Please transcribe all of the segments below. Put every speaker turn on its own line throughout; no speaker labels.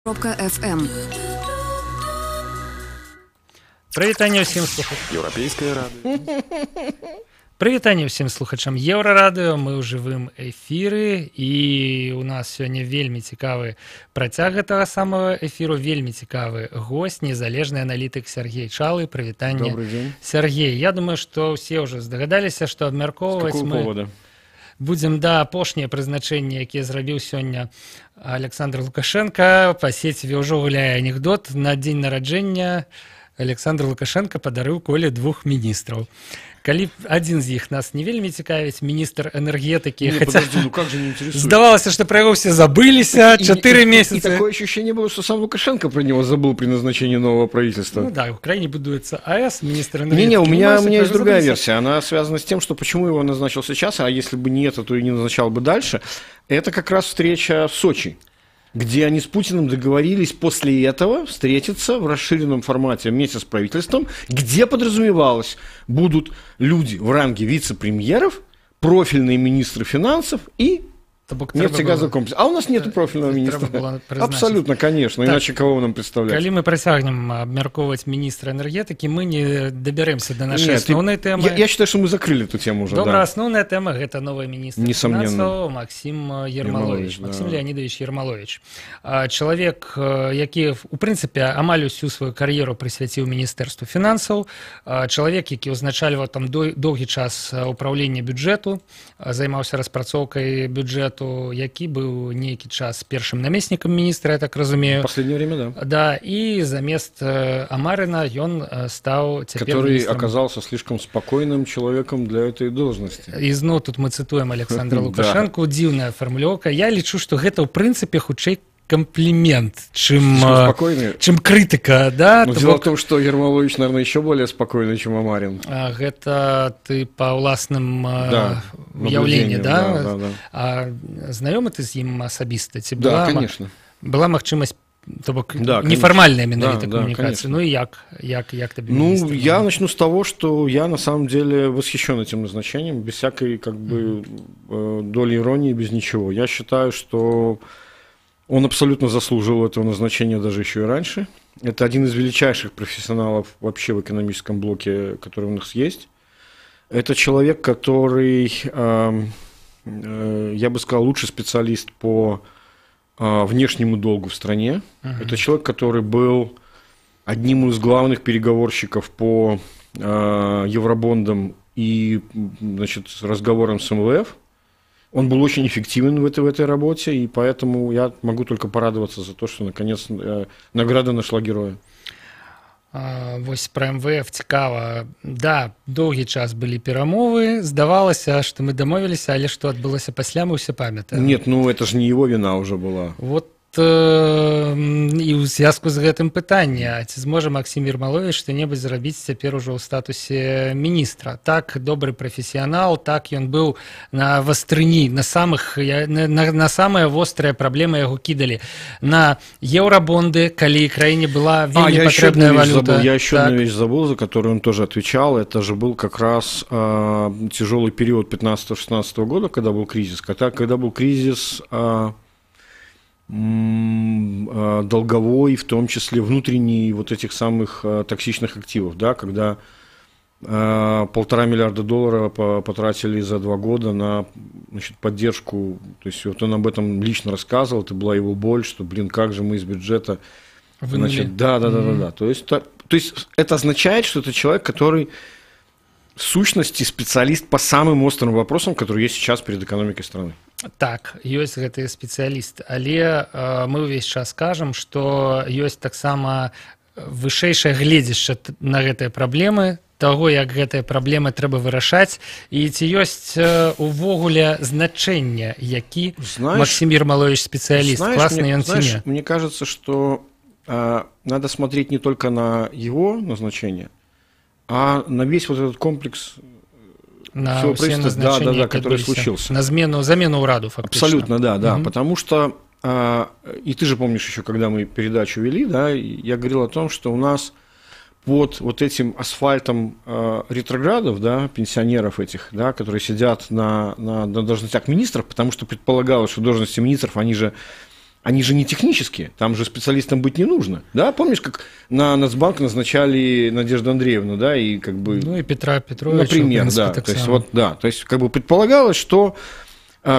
FM.
Прывітанне ўсім слухачам.
Еўрапейская радыё.
Прывітанне ўсім слухачам Еўрарадыё. Мы ў жывым эфіры і у нас сёння вельмі цікавы працяг гэтага самага эфіру, вельмі цікавы госць, незалежны аналітык Сергей Чалы. Прывітанне.
Добрый дзень.
Сергей, я думаю, што ўсе ўжо здагадаліся, што абмяркоўваць мы
повода?
Будзем апошняе прызначэнне, якія зрабіў сёння Александр Лукашенко. Па сеціве ўжо гуляе анекдот. На дзень нараджэння Александр Лукашенко падарыў Коле 2 міністраў. Калі адзін з іх нас не вельмі цікавіць, міністр энергетыкі, здавалася, што пра яго все забыліся 4 месяцы.
И такое ощущение было, что сам Лукашенко про него забыл при назначении нового правительства.
Ну да, в Украине будуется АЭС, министр энергетики.
Не-не, у меня есть другая версия. Она связана с тем, что почему его назначил сейчас, а если бы не это, то и не назначал бы дальше. Это как раз встреча в Сочи, где они с Путиным договорились после этого встретиться в расширенном формате вместе с правительством, где подразумевалось, будут люди в ранге вице-премьеров, профильные министры финансов и нефтегазовый комплекс. А у нас нет профильного министра. Абсолютно, конечно. Так, иначе кого нам представлять?
Коли мы просягнем обмерковывать министра энергетики, мы не доберемся до нашей основной темы.
Я считаю, что мы закрыли эту тему уже.
Добрая, основная тема – это новый министр финансов Максим Ермолович.
Да.
Максим Леонидович Ермолович. Человек, який, у принципе, амаль усю свою кар'єру присвятив Міністерству фінансів. Человек, який узначальвав там довгий час управління бюджету, займався розпрацовкою бюджету, які быў нейкі час першым намеснікам міністра, я так разумею.
В последнее время, да.
Да, и замест Амарина он стал теперь
который
министром.
Оказался слишком спокойным человеком для этой должности.
И зноў тут мы цитуем Александра Лукашенко, дзіўная фармулёўка. Я лічу, што гэта ў прынцыпе хутчэй комплимент, чем критика, да?
Но дело в том, что Ермолович, наверное, еще более спокойный, чем Амарин.
Это ты по власным уявлению, да? А знакомый ты с ним особисто?
Да, конечно.
Была махчимость, неформальная менавіта коммуникация. Ну и як тебе?
Ну, я начну с того, что я на самом деле восхищен этим назначением, без всякой как бы доли иронии, без ничего. Я считаю, что он абсолютно заслужил этого назначения даже еще и раньше. Это один из величайших профессионалов вообще в экономическом блоке, который у нас есть. Это человек, который, я бы сказал, лучший специалист по внешнему долгу в стране. Это человек, который был одним из главных переговорщиков по евробондам и, значит, разговорам с МВФ. Он был очень эффективен в этой работе, и поэтому я могу только порадоваться за то, что наконец награда нашла героя.
Вось про МВФ цікава. Да, доўгі час былі перамовы, здавалася, што мы дамовіліся, але што адбылося пасля, мы ўсе памятаем.
Нет, ну это же не его вина уже была.
Вот і ў звязку з гэтым пытанне, ці зможа Максим Ермолович што-небудзь зрабіць цяпер ужо ў статусе міністра? Так, добры прафесіянал, так, ён быў на вастрыні, на самыя вострыя праблемы яго кідалі. На еўрабонды, калі краіне была вельмі патрэбная валюта.
Я еще одну вещь забыл, за которую он тоже отвечал. Это же был как раз тяжелый период 15-16 года, когда был кризис. Когда был кризис долговой, в том числе внутренний вот этих самых токсичных активов, да, когда $1,5 миллиарда потратили за 2 года на, значит, поддержку, то есть вот он об этом лично рассказывал, это была его боль, что, блин, как же мы из бюджета, значит, да, то есть это означает, что это человек, который в сущности специалист по самым острым вопросам, которые есть сейчас перед экономикой страны.
Так, ёсць гэты спецыяліст, але мы ўвесь час кажам, што ёсць таксама вышэйшае гледзішча на гэтыя праблемы, таго, як гэтыя праблемы трэба вырашаць, і ці ёсць увогуле значэнне, які Максим Ермолович спецыяліст, классный ён ці не?
Мне кажется, что надо смотреть не только на его назначение, а на весь вот этот комплекс
на все назначения,
который случился.
На замену Ураду, фактически.
Абсолютно, да, потому что, и ты же помнишь еще, когда мы передачу вели, да, я говорил о том, что у нас под вот этим асфальтом ретроградов, да, пенсионеров этих, да, которые сидят на должностях министров, потому что предполагалось, что должности министров, они же они же не технические, там же специалистам быть не нужно, да? Помнишь, как на Нацбанк назначали Надежду Андреевну, да, и как бы...
Ну, и Петра Петровича.
Например, да, то есть, вот, да, то есть, как бы предполагалось, что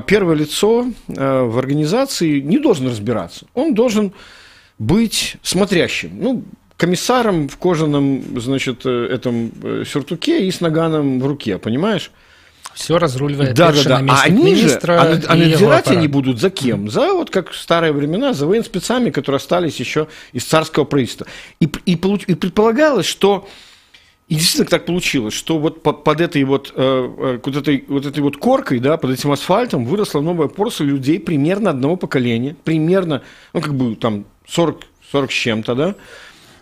первое лицо в организации не должен разбираться, он должен быть смотрящим, ну, комиссаром в кожаном, значит, этом сюртуке и с наганом в руке, понимаешь?
Все разруливает
А они министра, же, а надзирать они будут за кем? За, вот как в старые времена, за военспецами, которые остались еще из царского правительства. И предполагалось, что, и действительно так получилось, что вот под этой вот, этой вот коркой, да, под этим асфальтом выросла новая порция людей примерно одного поколения, примерно, ну, как бы там 40 с чем-то, да,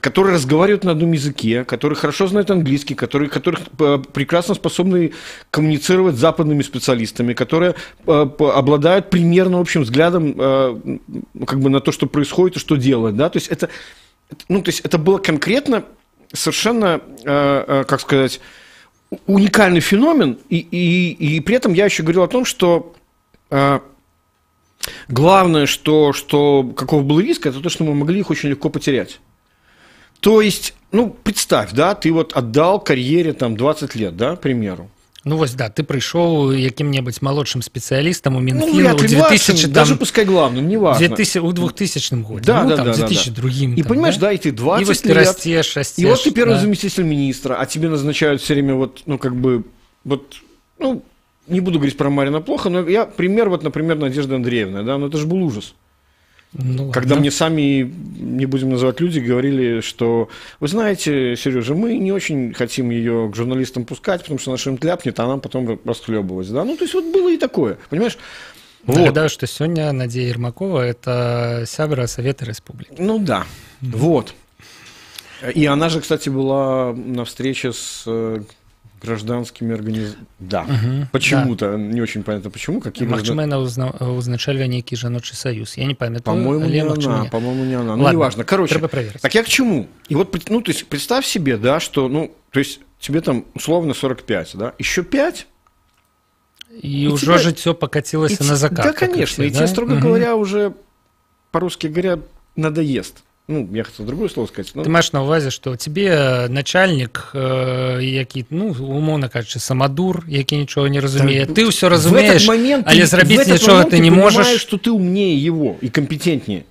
которые разговаривают на одном языке, которые хорошо знают английский, которые прекрасно способны коммуницировать с западными специалистами, которые обладают примерно общим взглядом как бы на то, что происходит и что делать. Да? То есть это было конкретно совершенно, как сказать, уникальный феномен, и при этом я еще говорил о том, что главное, что каков был риск, это то, что мы могли их очень легко потерять. То есть, ну, представь, да, ты вот отдал кар'єрі там 20 лет, да, к примеру.
Ну, вот, да, ты пришел каким-нибудь молодшим специалистом у Минфина,
ну, в 2000, там, даже пускай главным, неважно.
У 2000 году,
да,
ну,
да,
там,
да,
2002.
И понимаешь, да, и ты 20
и вот
лет,
растешь,
и вот ты первый заместитель министра, а тебе назначают все время вот, ну, как бы, вот, ну, не буду говорить про Марина плохо, но я пример, вот, например, Надежды Андреевны, да, ну, это же был ужас. Ну, когда мне сами, не будем называть люди, говорили, что, вы знаете, Сережа, мы не очень хотим ее к журналистам пускать, потому что она что-нибудь ляпнет, а нам потом расхлебывать. Да? Ну, то есть, вот было и такое, понимаешь?
Нагадаю, вот. Что сегодня Надея Ермакова – это сябра Совета Республики.
Ну да, вот. И она же, кстати, была на встрече с гражданскими организациями. Да, почему-то, да. Не очень понятно почему.
Магчыма, она узначальвае нейкі жаночий союз. Я не памятаю.
По-моему, не она. Ну, неважно. Короче,
треба проверить.
Так я к чему? И вот, ну, то есть, представь себе, да, что, ну, то есть, тебе там условно 45, да, еще 5.
И уже тебя... житё покатилось на закат.
Да, конечно. И тебе, строго говоря, уже, по-русски говоря, надоест. Ну, я хотел другое слово сказать. Но...
Ты маешь на увазе, что тебе начальник, які, ну, умовно кажучи, самодур, який ничего не разумеет. Ты все разумеешь, але зрабіць ничего ты не можешь.
Ты понимаешь, что ты умнее его и компетентнее.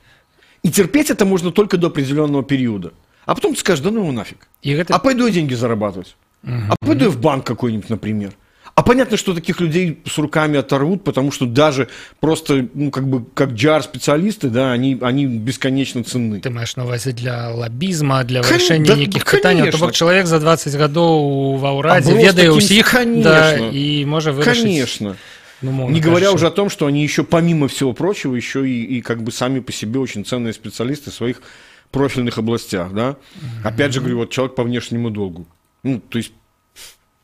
И терпеть это можно только до определенного периода. А потом ты скажешь, да ну его нафиг. А пойду я деньги зарабатывать. А пойду я в банк какой-нибудь, например. А понятно, что таких людей с руками оторвут, потому что даже просто, ну, как бы, как джар-специалисты, да, они бесконечно ценны.
Ты маешь на увазе для лоббизма, для вырашэння нейкіх пытанняў. То бок человек за 20 гадоў ва ўрадзе ведае ўсіх, да, и можа вырашыць.
Конечно. Ну, не говоря уже о том, что они еще, помимо всего прочего, еще и как бы сами по себе очень ценные специалисты в своих профильных областях, да. Опять же говорю, вот человек по внешнему долгу. Ну, то есть,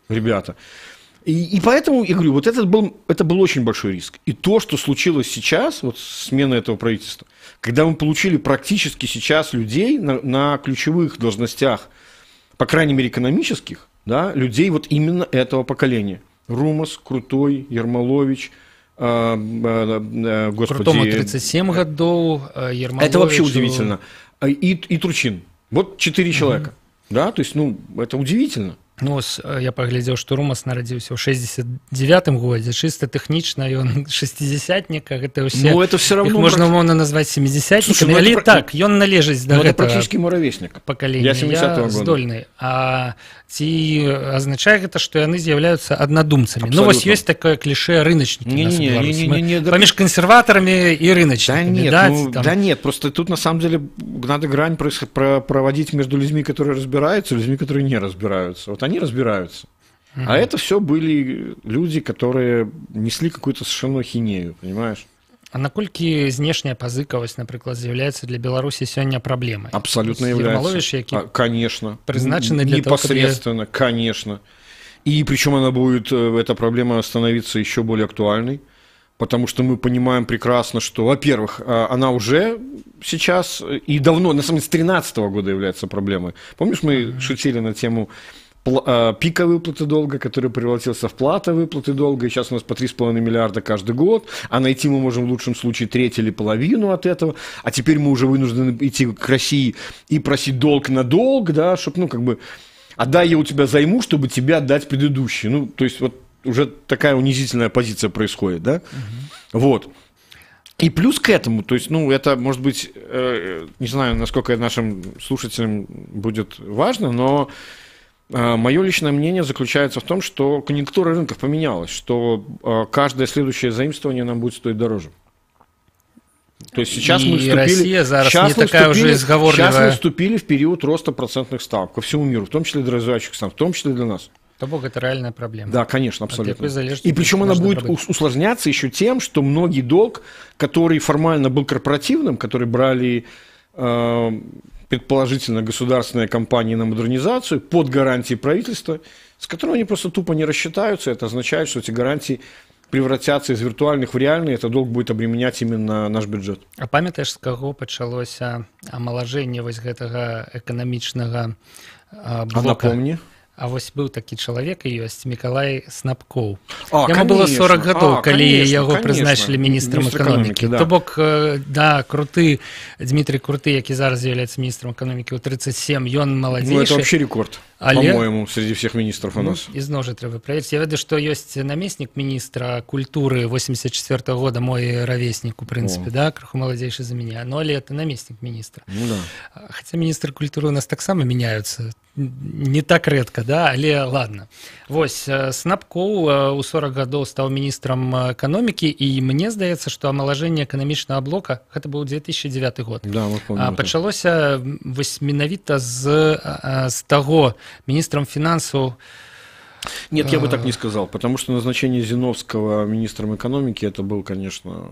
ребята... И поэтому, я говорю, вот это был очень большой риск. И то, что случилось сейчас, вот смена этого правительства, когда мы получили практически сейчас людей на ключевых должностях, по крайней мере, экономических, да, людей вот именно этого поколения. Румас, Крутой, Ермолович, господи...
Крутому 37 годов, Ермоловичу...
Это вообще удивительно. И Турчин. Вот 4 человека. Да, то есть, ну, это удивительно.
Ну, я паглядзеў, што Румас нарадзіўся ў 69-м годзе, чыста тэхнічна ён шестидесятнік, гэта ўсе,
ну, это все равно
можна умоўна назваць семидесятнікамі, але так, ён належыць да гэтага пакалення, я здольны. А ці азначае гэта, што яны з'яўляюцца аднадумцамі? Ну, вось ёсць такое кліше рыначнікі у нас у Беларусі. Паміж кансерватарамі і рыначнікамі.
Да нет, просто тут на самом деле надо грань проводить между людьми, которые разбираются, и людьми, которые не разбираются. Вот они разбираются. А это все были люди, которые несли какую-то совершенно ахинею, понимаешь?
А наколькі знешняя пазыкавасць, напрыклад, з'яўляецца для Беларусі сёння праблемай?
Абсолютно является. Конечно.
Призначены для
непосредственно, того, конечно. И причем она будет, эта проблема, становиться еще более актуальной, потому что мы понимаем прекрасно, что, во-первых, она уже сейчас и давно, на самом деле, с 2013 года является проблемой. Помнишь, мы шутили на тему пика выплаты долга, который превратился в плата выплаты долга, и сейчас у нас по 3,5 миллиарда каждый год, а найти мы можем в лучшем случае треть или половину от этого, а теперь мы уже вынуждены идти к России и просить долг на долг, да, чтобы, ну, как бы, отдай я у тебя займу, чтобы тебе отдать предыдущий. Ну, то есть вот уже такая унизительная позиция происходит, да, вот. И плюс к этому, то есть, ну, это, может быть, не знаю, насколько нашим слушателям будет важно, но мое личное мнение заключается в том, что конъюнктура рынков поменялась, что каждое следующее заимствование нам будет стоить дороже. То есть сейчас мы вступили в период роста процентных ставок по всему миру, в том числе для развивающихся стран, в том числе для нас.
То бок это реальная проблема.
Да, конечно, абсолютно. И причем она будет усложняться еще тем, что многие долг, который формально был корпоративным, который брали предположительно государственные компании на модернизацию под гарантии правительства, с которыми они просто тупо не рассчитаются, это означает, что эти гарантии превратятся из виртуальных в реальные, это долг будет обременять именно наш бюджет.
А памятаеш, з каго пачалося амалажэнне вось гэтага эканамічнага блока?
А напомни.
А вось быў такі чалавек і ёсць Мікалай Снапкоў. Яму было 40 гадоў, калі яго прызначылі міністрам эканомікі. То бок, да, Круты, Дмітрий Круты, які зараз з'яўляецца міністрам эканомікі ў 37, ён маладзейшы.
Ну, это вообще рекорд, по-моему, среди всех министров у нас.
І зноў жа трэба праверыць. Я ведаю, што ёсць намеснік міністра культуры 84 года, мой равеснік, у прынцыпе, да, крыху маладзейшы за мяне, но але это намеснік міністра.
Ну, да.
Хаця міністры культуры у нас таксама мяняюцца. Не так рэдка, да, але ладно. Вось, Снапкоў у 40 гадоў стаў міністрам эканомікі, і мне здаецца, што амалажэнне эканамічнага блока, гэта быў 2009 год,
да,
пачалося вось менавіта з таго міністрам фінансаў.
Нет, я бы так не сказал, потому что назначение Зиновского министром экономики, это был, конечно...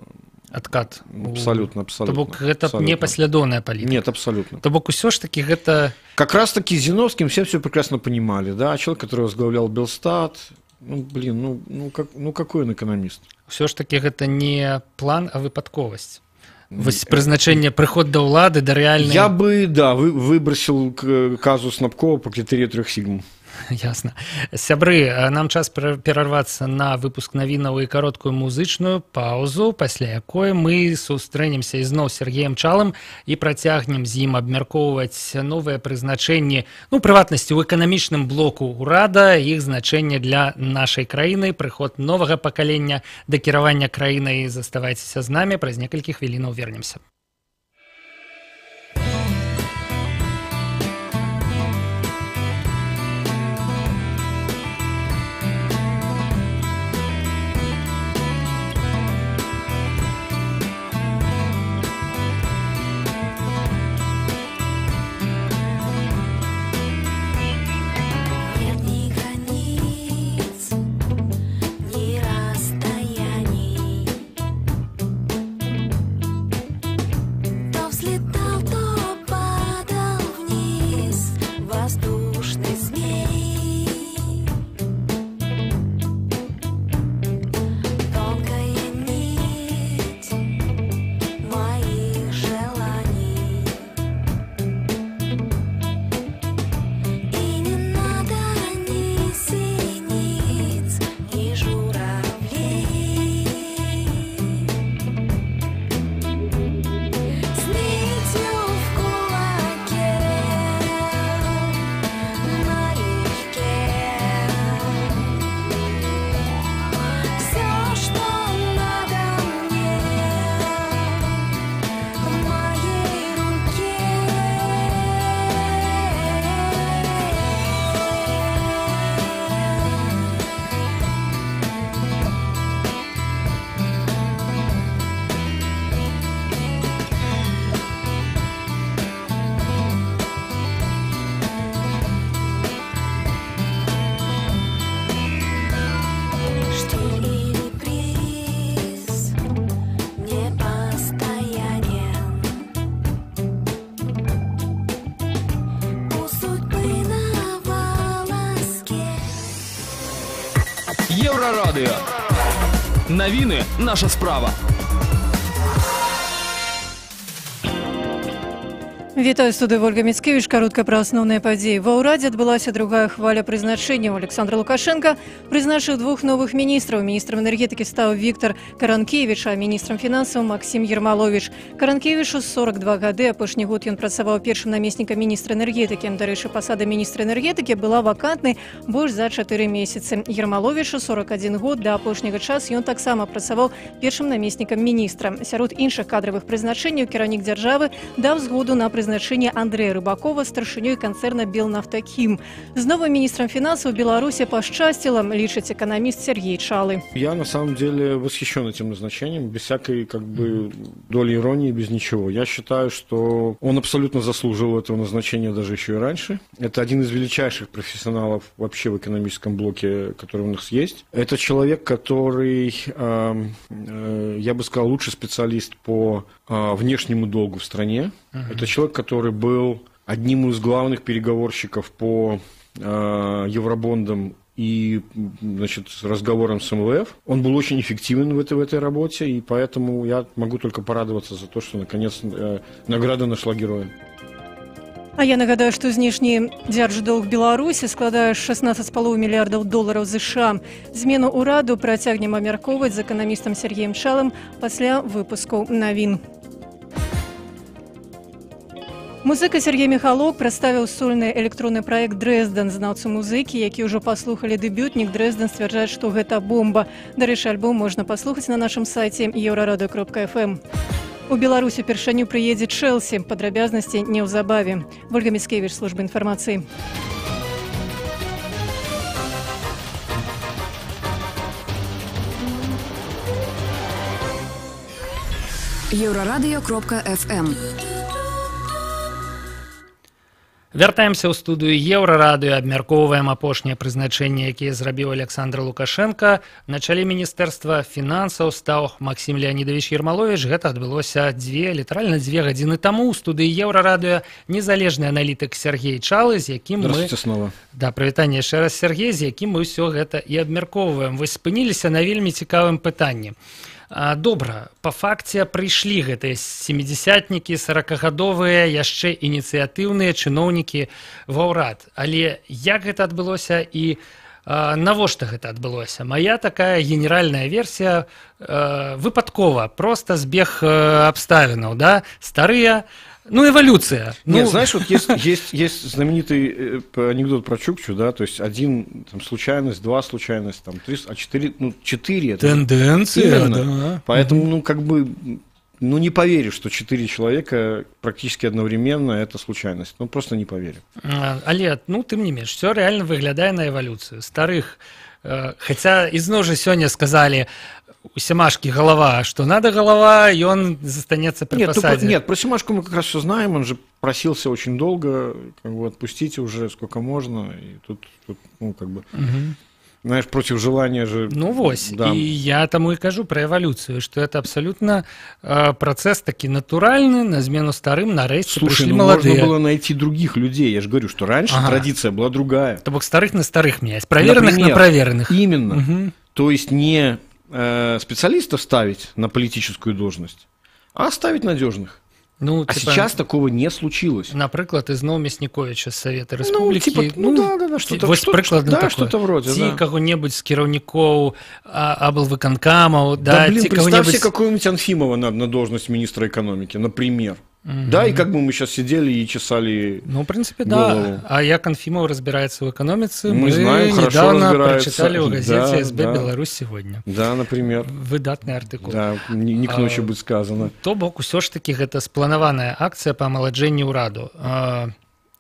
Откат.
Абсолютно.
То бок гэта не паслядоўная палітыка.
Нет, абсолютно.
То бок усё ж таки гэта...
Как раз таки с Зиновским все прекрасно понимали, да, человек, который возглавлял Белстат, ну, блин, ну какой он экономист?
Усё ж таки гэта не план, а выпадковасць. Вось прызначэнне, прыход да ўлады, да рэальнай...
Я бы, да, выбросил казус Снапкова по критерию 3 сигм.
Ясно. Сябры, нам час перарвацца на выпуск навінаў і кароткую музычную паузу, пасля якой мы сустрэнемся ізноў з Сергеем Чалым і працягнем з ім абмяркоўваць новыя прызначэнні, ну, прыватнасці ў эканамічным блоку ўрада, іх значэнне для нашай краіны, прыход новага пакалення да кіравання краінай. Заставайцеся з намі, праз некалькі хвілінаў вернемся.
Еврорадио. Новины – наша справа.
Вітаю, студыя Ольга Міцкевіч. Каротка пра асноўныя падзеі. Ва ўрадзе адбылася другая хваля прызначэнняў. Александр Лукашенко прызначыў двух новых міністраў. Міністрам энергетыкі стаў Віктор Каранкевіч, а міністрам фінансаў Максім Ермалович. Каранкевічу 42 гады. Апошні год ён працаваў першым намеснікам міністра энергетыкі. Дарэчы, пасада міністра энергетыкі была вакантнай больш за 4 месяцы. Ермаловичу 41 год. Да апошняга часу ён таксама працаваў першым намеснікам міністра. Сярод іншых кадравых прызначэнняў кіраўнік дзяржавы даў згоду на прызначэнне Андрэя Рыбакова старшынёй канцэрна «Белнафтахім». З новым министром финансов Беларуси пошчастило, лічыць экономист Сергей Чалы.
Я на самом деле восхищен этим назначением, без всякой доли иронии, без ничего. Я считаю, что он абсолютно заслужил этого назначения даже еще и раньше. Это один из величайших профессионалов вообще в экономическом блоке, который у нас есть. Это человек, который, я бы сказал, лучший специалист по внешнему долгу в стране. Это человек, который был одним из главных переговорщиков по евробондам и, значит, разговорам с МВФ. Он был очень эффективен в этой работе, и поэтому я могу только порадоваться за то, что наконец награда нашла героя.
А я нагадаю, што знешні дзярждолг Беларусі складае 16,5 мільярдаў долараў США. Змену ўраду працягнем абмяркоўваць з эканамістам Сергеем Чалым пасля выпускаў навін. Музыка Сергей Михалок прадставіў сольны электронны праект «Дрэздэн». Знаўцы музыкі, які ўжо паслухалі дэбютнік «Дрэздэн», сцвярджаюць, што гэта бомба. Дарэчы, альбом можна паслухаць на нашым сайце euradio.fm. У Беларусі упершыню прыедзе Чэлсі. Падрабязнасці неўзабаве. Ольга Міцкевіч, служба інфармацыі.
euradio.fm.
Вяртаемся ў студыю Еўрарадыё, абмяркоўваем апошняе прызначэнне, якія зрабіў Александр Лукашенко. На чале міністэрства фінансаў стаў Максім Леонидович Ермалович. Гэта адбылося літаральна 2 гадзіны таму. У студыі Еўрарадыё незалежны аналітык Сергей Чалы, з якім мы...
Здравствуйте снова.
Да, прывітанне яшчэ раз, Сергей, з якім мы ўсё гэта і абмяркоўваем. Вось спыніліся на вельмі цікавым пытанні. Добра, па факце прыйшлі гэтыя 70-нікі, 40-гадовыя, яшчэ ініцыятыўныя чыноўнікі ва ўрад. Але як гэта адбылося і навошта гэта адбылося? Моя такая генеральная версія выпадкова, проста збег абставінаў, да? Старыя, эволюция.
Нет, знаешь, вот есть знаменитый анекдот про Чукчу, да, то есть один там, случайность, 2 случайность, там, 3, а 4, 4 это...
Тенденция, да.
Поэтому, не поверишь, что 4 человека практически одновременно это случайность. Просто не поверю.
Але, тым не менш, все реально выглядае на эволюцию. Старых, хотя изноў жа сёння сказали, у Семашки голова, что надо голова, и он застанется при посаде.
Нет, про Семашку мы как раз все знаем, он же просился очень долго, отпустите уже сколько можно, и тут знаешь, против желания же...
Да. И я тому и кажу про эволюцию, что это абсолютно процесс таки натуральный, на смену старым, нарэшце пришли молодые.
Можно было найти других людей, я же говорю, что раньше традиция была другая.
То бок старых на старых менять, проверенных на проверенных.
Именно. То есть не специалистов ставить на политическую должность, а ставить надежных. Сейчас такого не случилось.
Напрыклад, ізноў Мясніковіча з Савета Рэспублікі.
Что-то вроде.
Ці каго-небудзь з кіраўнікоў аблвыканкамаў, ці
представьте какого-нибудь Анфимова на должность министра экономики, например. Да, и как бы мы сейчас сидели и чесали
в принципе, голову. Да. А як Анфимов разбирается в экономице,
мы знаем,
недавно прочитали в газете СБ «Беларусь сегодня».
Да, например.
Выдатный артикул.
Да, не к ночи будет сказано.
То бок, усё ж таки, гэта спланаваная акцыя па амаладжэнні ўраду.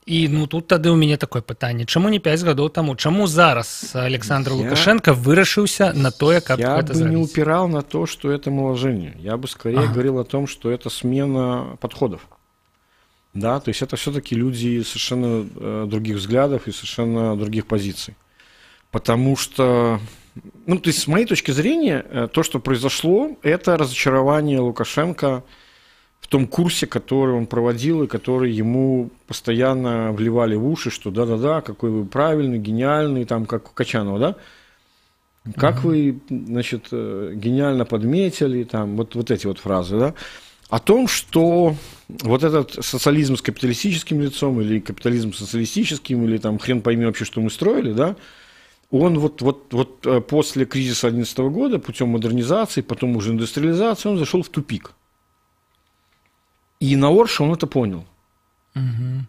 І тут тады ў мяне такое пытанне. Чаму не 5 гадоў таму? Чаму зараз Александр Лукашенко вырашыўся на тое, каб гэта
зрабіць? Я бы не упирал на то, что это омоложение. Я бы скорее говорил о том, что это смена подходов. Да, то есть это все-таки люди совершенно других взглядов и совершенно других позиций. Потому что, то есть с моей точки зрения, то, что произошло, это разочарование Лукашенко в том курсе, который он проводил и который ему постоянно вливали в уши, что да-да-да, какой вы правильный, гениальный, там, как у Качанова, да? Как вы, значит, гениально подметили, там, вот эти вот фразы, да? о том, что вот этот социализм с капиталистическим лицом, или капитализм социалистическим, или там хрен пойми вообще, что мы строили, да, он вот после кризиса 2011 года, путем модернизации, потом уже индустриализации, он зашел в тупик. И на Орше он это понял.
Угу.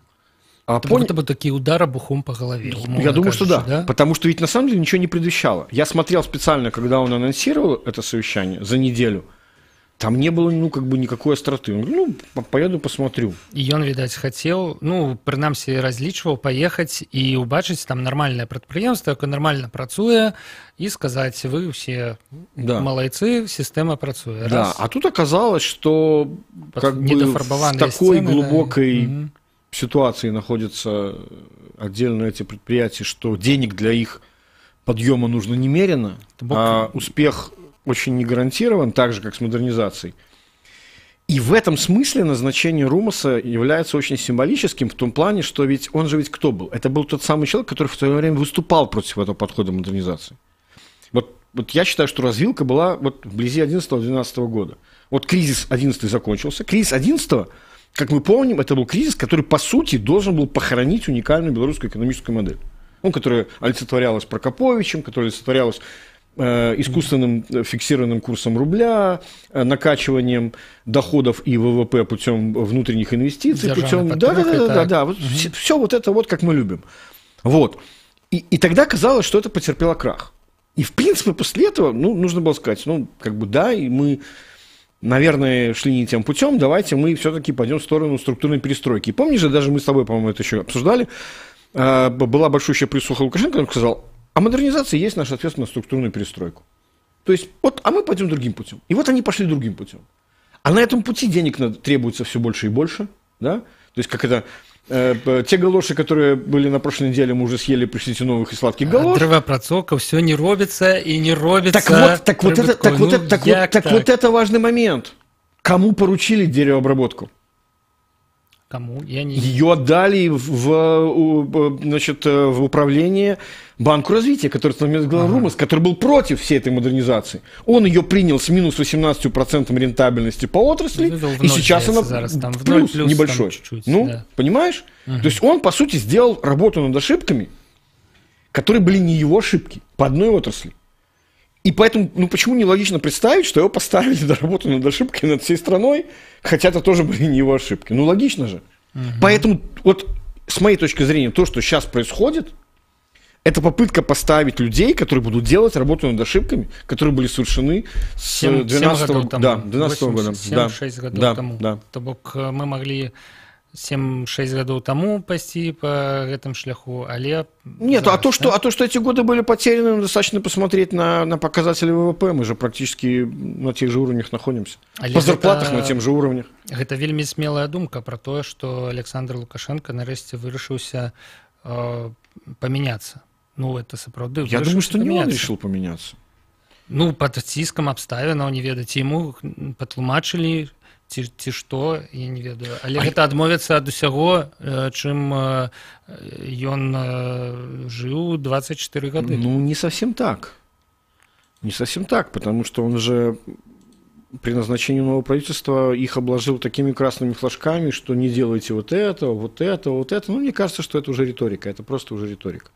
Это будто бы такие удары бухом по голове.
Я думаю, что да. Потому что ведь на самом деле ничего не предвещало. Я смотрел специально, когда он анонсировал это совещание за неделю. Там не было, никакой остроты. Он говорит, поеду посмотрю.
І ён, відаць, хацеў, прынамсі, разлічваў паехаць і ўбачыць там нармальнае прадпрыемства, якое нармальна працуе, і сказаць, вы ўсе малайцы, сістэма працуе.
Да, а тут оказалось, что в такой глубокой ситуации находятся отдельно эти предприятия, что денег для их подъема нужно немерено, а успех очень не гарантирован, так же, как с модернизацией. И в этом смысле назначение Румаса является очень символическим в том плане, что он же кто был? Это был тот самый человек, который в свое время выступал против этого подхода модернизации. Вот я считаю, что развилка была вблизи 11-12 года. Вот кризис 11 закончился. Кризис 11, как мы помним, это был кризис, который, по сути, должен был похоронить уникальную белорусскую экономическую модель. Которая олицетворялась Прокоповичем, которая олицетворялась искусственным фиксированным курсом рубля, накачиванием доходов и ВВП путем внутренних инвестиций, путем... Да. Все вот это как мы любим. И тогда казалось, что это потерпело крах. И, в принципе, после этого, нужно было сказать, и мы, наверное, шли не тем путем, давайте мы все-таки пойдем в сторону структурной перестройки. И помнишь же, даже мы с тобой, по-моему, это еще обсуждали, была большущая присуха Лукашенко, он сказал, а модернизация есть наша ответственность на структурную перестройку. То есть, а мы пойдем другим путем. И они пошли другим путем. А на этом пути денег требуется все больше и больше, да? То есть, как это... те галоши, которые были на прошлой неделе, мы уже съели, пришлите новых и сладких галош.
Древопрацовка, все не робится и не робится.
Так вот это важный момент. Кому поручили деревообработку?
Кому?
Ее отдали в управление Банку развития, который становился главой Румас, который был против всей этой модернизации. Он ее принял с минус 18% рентабельности по отрасли, и сейчас она в плюс небольшой. Понимаешь? То есть он, по сути, сделал работу над ошибками, которые были не его ошибки, по одной отрасли. И поэтому, почему нелогично представить, что его поставили на работу над ошибкой над всей страной, хотя это тоже были не его ошибки. Логично же. Поэтому, с моей точки зрения, то, что сейчас происходит, это попытка поставить людей, которые будут делать работу над ошибками, которые были совершены с 12 года.
7-6 годов тому. То бок мы могли 7-6 годов тому пойти по этому шляху, але...
Нет, а то, что эти годы были потеряны, достаточно посмотреть на показатели ВВП, мы же практически на тех же уровнях находимся. По зарплатах на тем же уровнях.
Это вельмі смелая думка про то, что Александр Лукашенко нарэшце вырашыўся поменяться. Это сапраўды.
Я думаю, что не он решил поменяться.
Под ціскам абставінаў, не ведаць, ему патлумачылі, ці што, я не ведаю. Але гэта адмовіцца ад усяго, чым ён жыў 24 гады.
Не совсем так. Не совсем так, потому что он же при назначении нового правительства их обложил такими красными флажками, что не делайте вот это, вот это, вот это. Мне кажется, что это уже риторика, это просто уже риторика.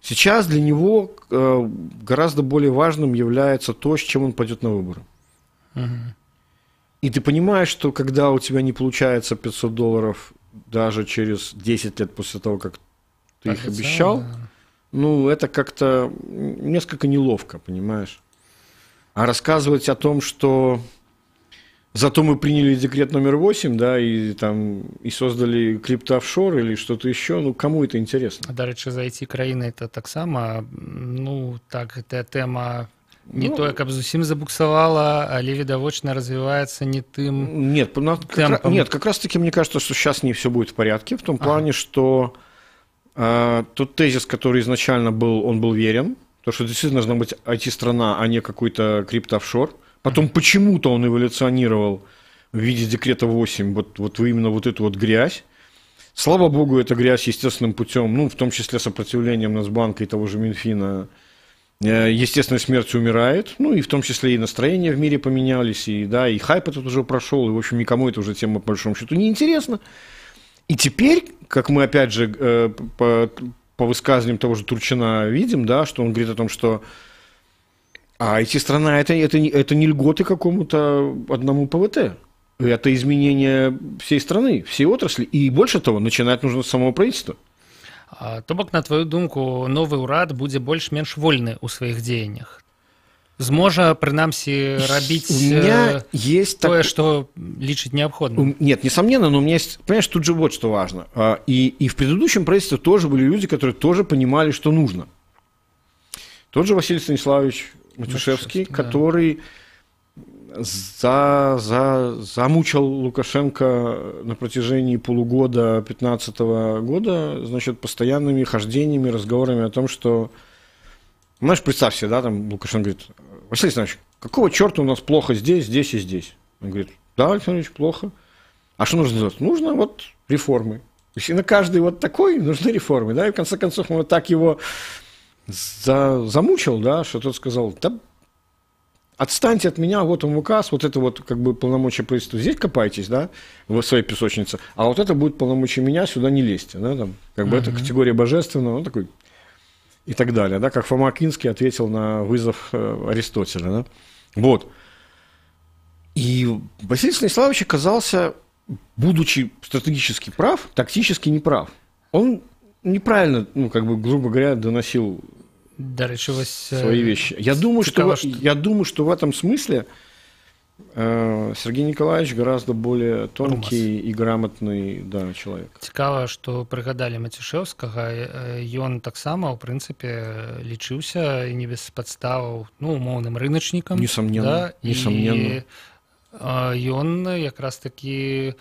Сейчас для него гораздо более важным является то, с чем он пойдет на выборы. И ты понимаешь, что когда у тебя не получается $500 даже через 10 лет после того, как ты их обещал, это как-то несколько неловко, понимаешь? А рассказывать о том, что зато мы приняли декрет номер 8, да, и создали криптоофшор или что-то еще, кому это интересно?
До речі, за ці країни это так само, эта тема не то, как зусім забуксовала, але відавочна развивается не тым темпом.
Нет, как раз-таки мне кажется, что сейчас не все будет в порядке, в том плане, что тот тезис, который изначально был, он был верен, то, что действительно должна быть IT-страна, а не какой-то криптоофшор. Потом почему-то он эволюционировал в виде декрета 8, вот именно вот эту вот грязь. Слава богу, эта грязь естественным путем, в том числе сопротивлением Нацбанка и того же Минфина, естественной смертью умирает, ну и в том числе и настроения в мире поменялись, и, да, и хайп этот уже прошел, и, в общем, никому это уже тема, по большому счету, не интересна. И теперь, как мы, опять же, по высказываниям того же Турчина видим, да, что он говорит о том, что IT-страна это не льготы какому-то одному ПВТ. Это изменение всей страны, всей отрасли. И больше того, начинать нужно с самого правительства.
То бок, на твою думку, новы ўрад будзе больш-менш вольны ў сваіх дзеяннях. Зможа, прынамсі, рабіць тое, что лічыць необходимым.
Нет, несомненно, но у меня есть, понимаешь, тут же вот что важно. И в предыдущем правительстве тоже были люди, которые тоже понимали, что нужно. Тот же Василий Станиславович Матюшевский, который замучил Лукашенко на протяжении полугода 2015 года, значит, постоянными хождениями, разговорами о том, что, знаешь, представь себе, да, там Лукашенко говорит: Василий Александрович, какого черта у нас плохо здесь, здесь и здесь? Он говорит: да, Александрович, плохо. А что нужно делать? Нужно вот реформы. То есть и на каждый вот такой нужны реформы, да, и в конце концов он вот так его замучил, да, что тот сказал: да, отстаньте от меня, вот он указ, вот это вот как бы полномочия правительства, здесь копайтесь, да, в своей песочнице, а вот это будет полномочия меня, сюда не лезьте, да, там, как бы это категория божественного, ну, такой, и так далее, да, как Фома Аквинский ответил на вызов Аристотеля, да, вот. И Василий Станиславович оказался, будучи стратегически прав, тактически неправ. Он неправильно, ну, как бы, грубо говоря, доносил свои вещи. Я думаю, что в этом смысле Сергей Николаевич гораздо более тонкий и грамотный, да, человек.
Цікава, што прыгадалі Матюшевскага, ён таксама, ў прынцыпе, лічыўся і не без падставаў, ну, умоўным рыначнікам.
Несомненно,
да, несомненно. І ён якраз такі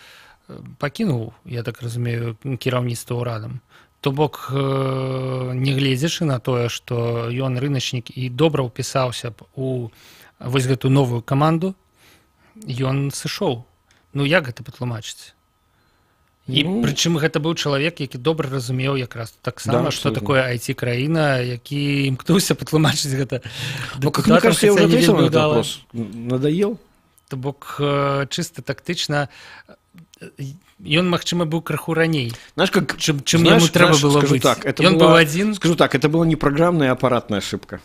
пакінуў, я так разумею, кіраўніцтва ўрадам. То бок, не гледзячы на тое, што ён рыначнік і добра ўпісаўся б у вось гэту новую каманду, ён сышоў. Ну, як гэта патлумачыць? І прычым гэта быў чалавек, які добра разумеў якраз таксама, што такое IT-краіна, які імкнуўся патлумачыць гэта.
Ну, как мне кажется, я уже ответил на этот вопрос. Надоел?
То бок, чыста тактычна, ён, магчыма, быў крыху раней, чым яму трэба было быць. Ён быў адзін.
Скажу так, это была не программная, а аппаратная ошибка.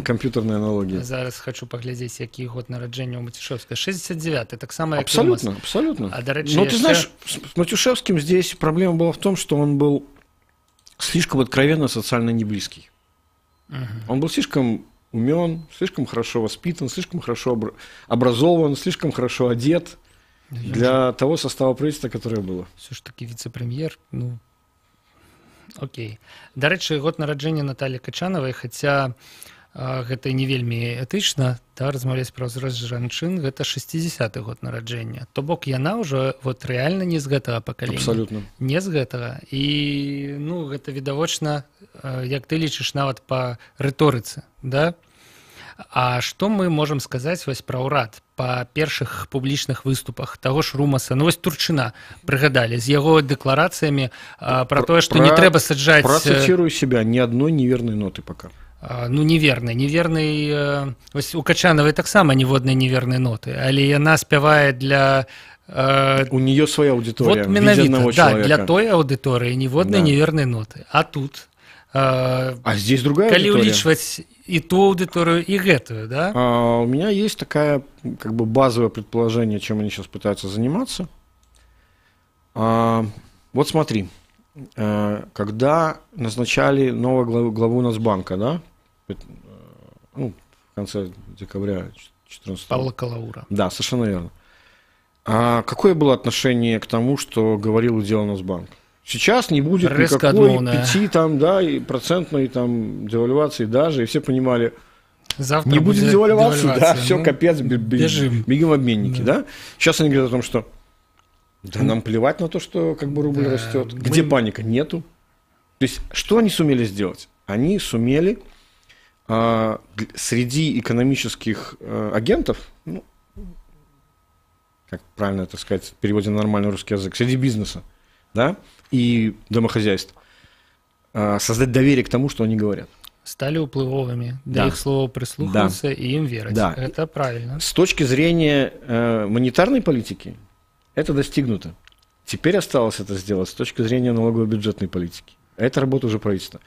Компьютерная аналогия.
Зараз хочу паглядзець, які год нараджэння ў Матюшевскага. 69-й, таксама як
абсолютно, абсолютно.
А, до речи,
но ты знаешь, с Матюшевским здесь проблема была в том, что он был слишком откровенно социально неблизкий. Он был слишком умен, слишком хорошо воспитан, слишком хорошо образован, слишком хорошо одет для того состава правительства, которое было.
Все ж таки вице-премьер, ну, окей. До речі, год нараджэння Натальи Качановой, хаця гэта не вельмі этычна, да, размаўляць пра ўзрост жанчын, гэта 60-й год нараджэння. То бок яна ўжо вот рэальна не з гэтага пакалення.
Абсолютно.
Не з гэтага. І, ну, гэта відавочна, як ты лічыш, нават па рыторыцы, да? А што мы можам сказаць вось пра ўрад па першых публічных выступах таго ж Румаса, ну вось Турчына прыгадалі з яго дэкларацыямі пра тое, што не трэба саджаць...
Процитирую себя, ни одной неверной ноты пока.
Ну, невернай. Вось у Качановай таксама ніводнай невернай ноты, але яна спявае для...
У нее своя аудитория,
вот менавіта, да, для той аўдыторыі ніводнай невернай ноты. А тут...
А здесь другая
аудитория. Калі
уличивать
и ту аудиторию, и гэтую, да?
У меня есть такая, как бы, базовое предположение, чем они сейчас пытаются заниматься. Вот смотри, когда назначали нового главу Нацбанка, да, ну, в конце декабря 2014 года.
Павла Калаура.
Да, совершенно верно. Какое было отношение к тому, что говорил и делал Нацбанк? Сейчас не будет
резко
никакой
отмовная.
5 там, да, и процентной там девальвации даже, и все понимали,
завтра
не будет девальвации, да, все, ну, капец,
бежим
в обменники, да. Сейчас они говорят о том, что да, нам плевать на то, что как бы рубль растет. Где паника? Нету. То есть, что они сумели сделать? Они сумели среди экономических агентов, ну, как правильно это сказать в переводе на нормальный русский язык, среди бизнеса, да, и домохозяйств, создать доверие к тому, что они говорят.
стали уплывовыми,
Да.
до их слова прислухиваться и им верить.
Да.
Это правильно.
С точки зрения монетарной политики это достигнуто. Теперь осталось это сделать с точки зрения налогово-бюджетной политики. Это работа уже правительства.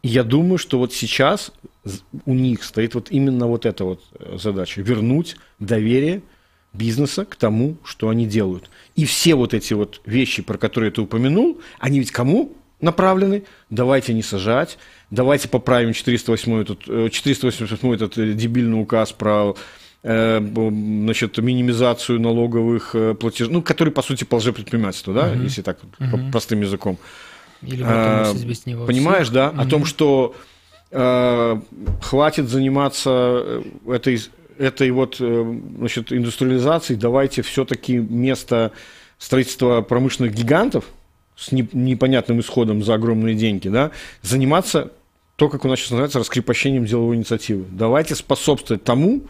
И я думаю, что вот сейчас у них стоит вот именно вот эта вот задача – вернуть доверие бизнеса к тому, что они делают. И все вот эти вот вещи, про которые ты упомянул, они ведь кому направлены? Давайте не сажать, давайте поправим 488 этот дебильный указ про значит, минимизацию налоговых платежей, ну, который, по сути, по лжепредпринимательству, да, если так простым языком.
Или мусить без него
понимаешь,
всех.
да, о том, что хватит заниматься этой вот, значит, индустриализацией, давайте все-таки вместо строительства промышленных гигантов с непонятным исходом за огромные деньги, да, заниматься то, как у нас сейчас называется, раскрепощением деловой инициативы. Давайте способствовать тому,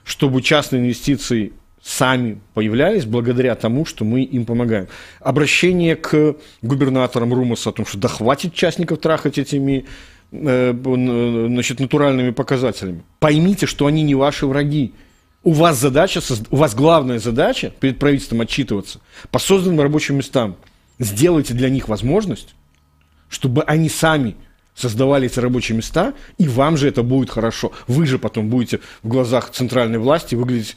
чтобы частные инвестиции сами появлялись благодаря тому, что мы им помогаем. Обращение к губернаторам РУМОСа о том, что да хватит частников трахать этими значит, натуральными показателями. Поймите, что они не ваши враги. У вас главная задача перед правительством отчитываться по созданным рабочим местам. Сделайте для них возможность, чтобы они сами создавали эти рабочие места, и вам же это будет хорошо. Вы же потом будете в глазах центральной власти выглядеть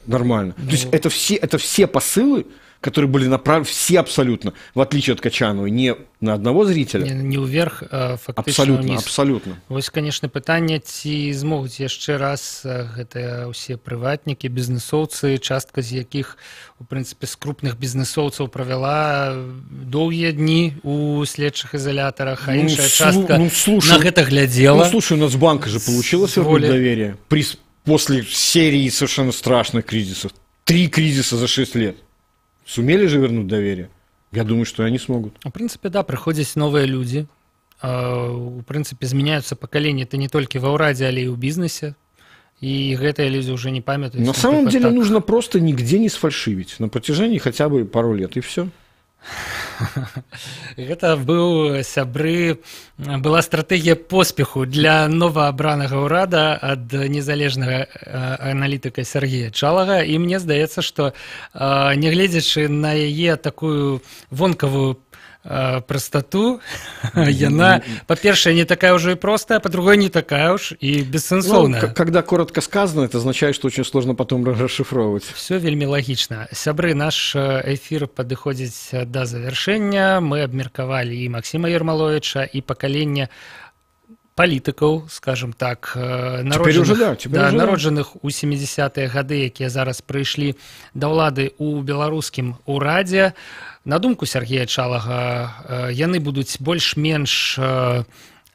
нормально. То есть это все посылы, которые были направлены, все абсолютно, в отличие от Качановой, не на одного зрителя.
Не ўверх, а фактычна
Абсолютно,
ўніз.
абсолютно.
Вось, конечно, пытанне, ці змогуць яшчэ раз гэтыя ўсе прыватнікі, бізнесоўцы, частка з якіх, у прынцыпе, з крупных бізнесоўцаў правяла доўгія дні у следчых изолятарах, а іншая частка на гэта глядзела.
Ну, слушай, у Нацбанка же получилось вернуть доверие после серии совершенно страшных кризисов. 3 кризиса за 6 лет. Сумели же вернуть доверие? Я думаю, что они смогут.
В принципе, да, приходят новые люди. В принципе, изменяются поколения. Это не только в Аураде, але и в бизнесе. И гэтыя люди уже не памятают.
На самом деле нужно просто нигде не сфальшивить. На протяжении хотя бы пару лет, и все.
Гэта быў сябры, была стратэгія поспеху для новаабранага ўрада ад незалежнага аналітыка Сергея Чалага, і мне здаецца, што нягледзячы на яе такую вонкавую простоту, яна, по-першае, не такая уже и простая, по-другое, не такая уж и бессенсовная.
Ну, когда коротко сказано, это означает, что очень сложно потом расшифровывать.
Все вельмі лагічна. Сябры, наш эфир падыходзіць да завяршэння. Мы абмеркавалі і Максима Ермоловича, і пакаленне палітыкаў, скажем так, народжаных у 70-е гады, якія зараз прыйшлі да ўлады ў беларускім урадзе. На думку Сергея Чалага, яны будуць больш-менш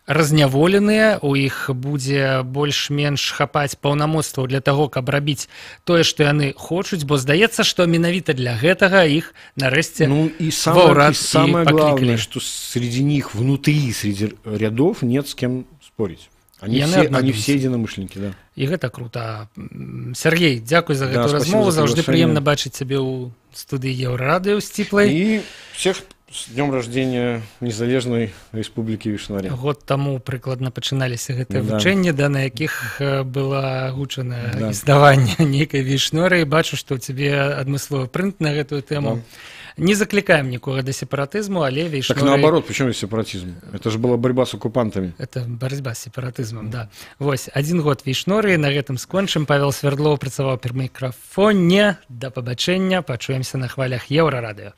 разняволеныя, у іх будзе больш-менш хапаць паўнамоцтваў для таго, каб рабіць тое, што яны хочуць, бо здаецца, што менавіта для гэтага іх нарэшце ва ўрад і
самое
паклікалі.
Главное, что среди них внутри, среди рядов нет с кем спорить. Они все единомышленники, да.
І гэта круто. Сергей, дзякуй за гэту размову. Заўжды прыемна бачыць цябе ў студыі Еўрарадыё сціплай.
И всех с днем рождения Незалежной Республики Вишнария.
Год таму прыкладна пачыналіся гэтыя вучэнні, да, на якіх было агучана існаванне нейкай Вишнорыі. Бачу, што ў цябе адмысловы прынт на гэтую тэму. Не закликаем никого до сепаратизма, але Вишноры...
Так наоборот, почему сепаратизм? Это же была борьба с оккупантами.
Это борьба с сепаратизмом, да. Вось, 1 год Вишноры, на гэтым скончым. Павел Свердлов працаваў пры мікрафоне. Да пабачэння, пачуемся на хвалях Еўрарадыё.